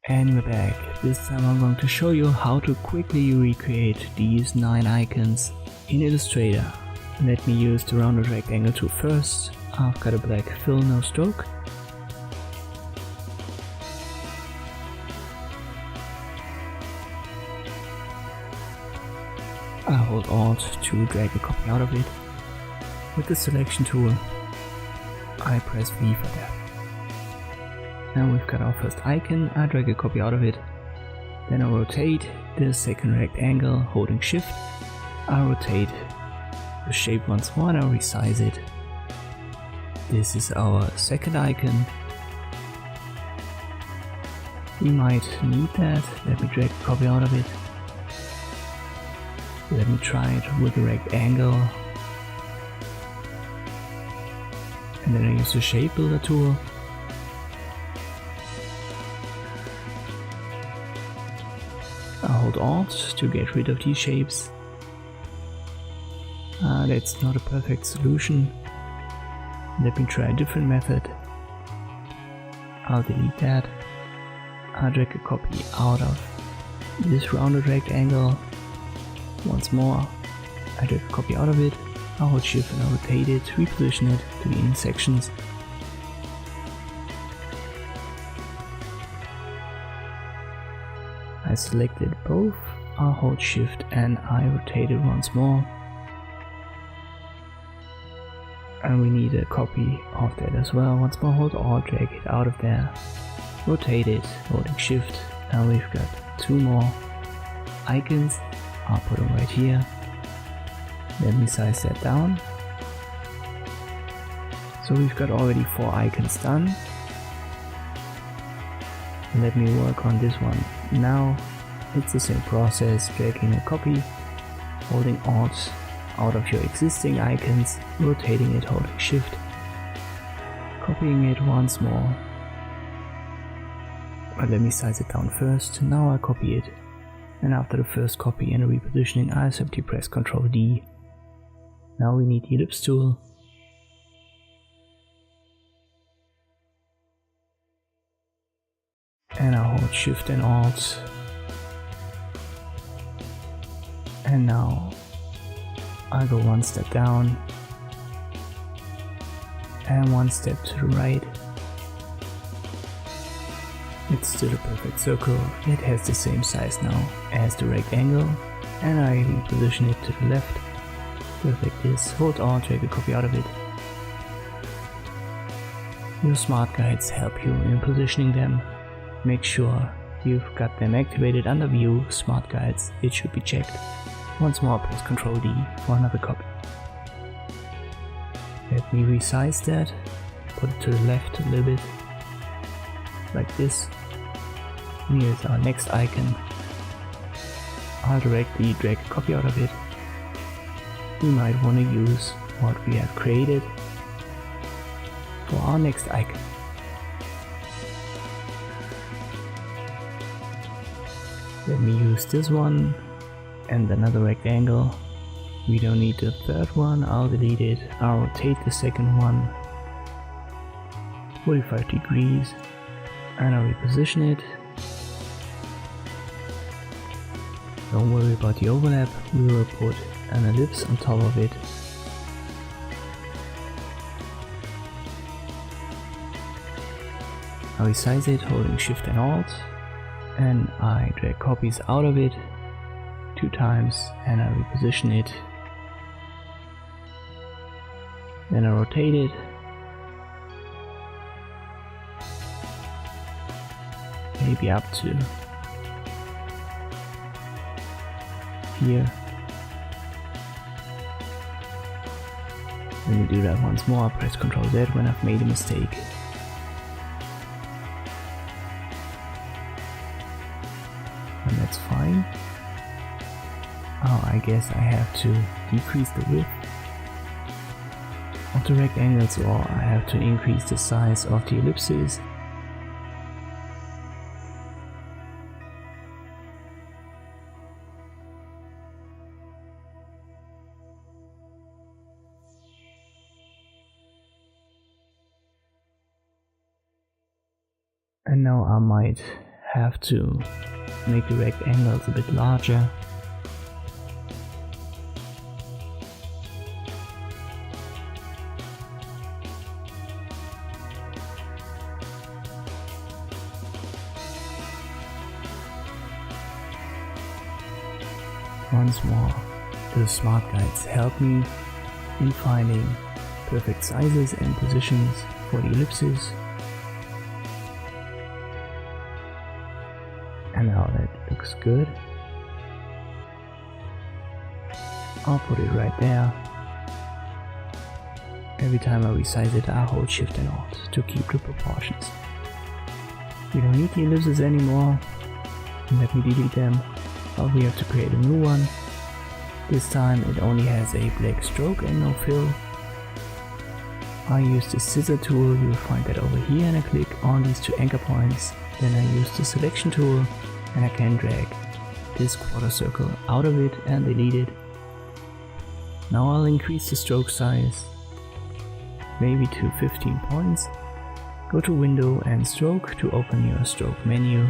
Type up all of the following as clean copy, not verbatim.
And we're back. This time I'm going to show you how to quickly recreate these 9 icons in Illustrator. Let me use the rounded rectangle tool first. I've got a black fill, no stroke. I hold Alt to drag a copy out of it. With the selection tool, I press V for that. Now we've got our first icon, I drag a copy out of it. Then I rotate the second rectangle, holding Shift. I rotate the shape once more and I resize it. This is our second icon. We might need that. Let me drag a copy out of it. Let me try it with a rectangle. And then I use the shape builder tool. I hold Alt to get rid of these shapes. That's not a perfect solution. Let me try a different method. I'll delete that. I'll drag a copy out of this rounded rectangle. Once more, I drag a copy out of it. I'll hold Shift and I'll rotate it, reposition it to be in sections. I selected both, I'll hold Shift and I rotate it once more. And we need a copy of that as well. Once more, hold Alt, drag it out of there, rotate it, holding Shift. Now we've got 2 more icons. I'll put them right here. Let me size that down. So we've got already 4 icons done. Let me work on this one now. It's the same process, dragging a copy, holding Alt out of your existing icons, rotating it, holding Shift, copying it once more. But let me size it down first. Now I copy it, and after the first copy and a repositioning, I simply press Ctrl D. Now we need the ellipse tool. And I hold Shift and Alt. And now I go 1 step down and 1 step to the right. It's still a perfect circle. It has the same size now as the rectangle, and I reposition it to the left. Just like this. Hold Alt, drag a copy out of it. Your smart guides help you in positioning them. Make sure you've got them activated under View, Smart Guides. It should be checked. Once more, press Ctrl D for another copy. Let me resize that, put it to the left a little bit, like this. And here's our next icon. I'll directly drag a copy out of it. We might want to use what we have created for our next icon. Let me use this one and another rectangle. We don't need the third one, I'll delete it. I'll rotate the second one 45 degrees and I'll reposition it. Don't worry about the overlap, we will put an ellipse on top of it. I resize it holding Shift and Alt, and I drag copies out of it 2 times and I reposition it. Then I rotate it. Maybe up to here. Let me do that once more. Press Ctrl Z when I've made a mistake. And that's fine. Oh, I guess I have to decrease the width of the rectangles, or I have to increase the size of the ellipses. And now I might have to make the rectangles a bit larger. Once more, the smart guides help me in finding perfect sizes and positions for the ellipses. And now that looks good. I'll put it right there. Every time I resize it, I hold Shift and Alt to keep the proportions. We don't need the ellipses anymore. Let me delete them. But we have to create a new one. This time it only has a black stroke and no fill. I use the Scissor Tool, you will find that over here, and I click on these two anchor points. Then I use the Selection Tool and I can drag this quarter circle out of it and delete it. Now I'll increase the stroke size, maybe to 15 points. Go to Window and Stroke to open your stroke menu.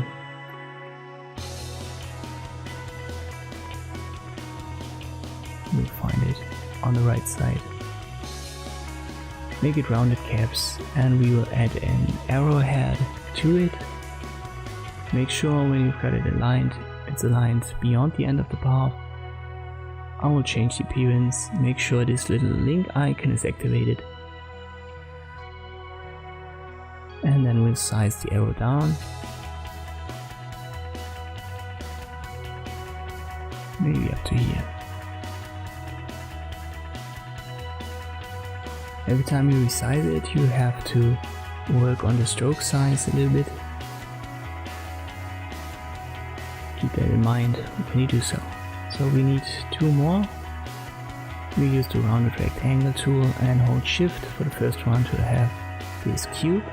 You'll find it on the right side. Make it rounded caps and we will add an arrowhead to it. Make sure when you've got it aligned, it's aligned beyond the end of the path. I will change the appearance, make sure this little link icon is activated. And then we'll size the arrow down. Maybe up to here. Every time you resize it, you have to work on the stroke size a little bit. Keep that in mind when you do so. So we need two more. We use the rounded rectangle tool and hold Shift for the first one to have this cube.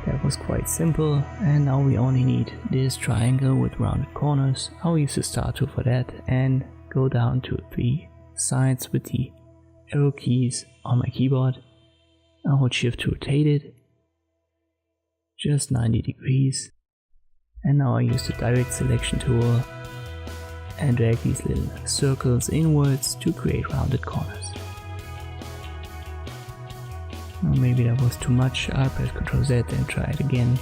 That was quite simple, and now we only need this triangle with rounded corners. I'll use the Star tool for that and go down to the sides with the arrow keys on my keyboard. I'll hold Shift to rotate it just 90 degrees. And now I use the Direct Selection tool and drag these little circles inwards to create rounded corners. Now maybe that was too much. I'll press Ctrl Z and try it again.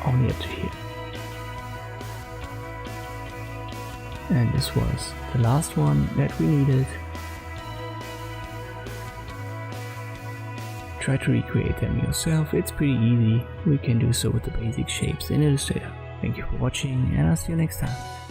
Only up to here. And this was the last one that we needed. Try to recreate them yourself, it's pretty easy. We can do so with the basic shapes in Illustrator. Thank you for watching and I'll see you next time.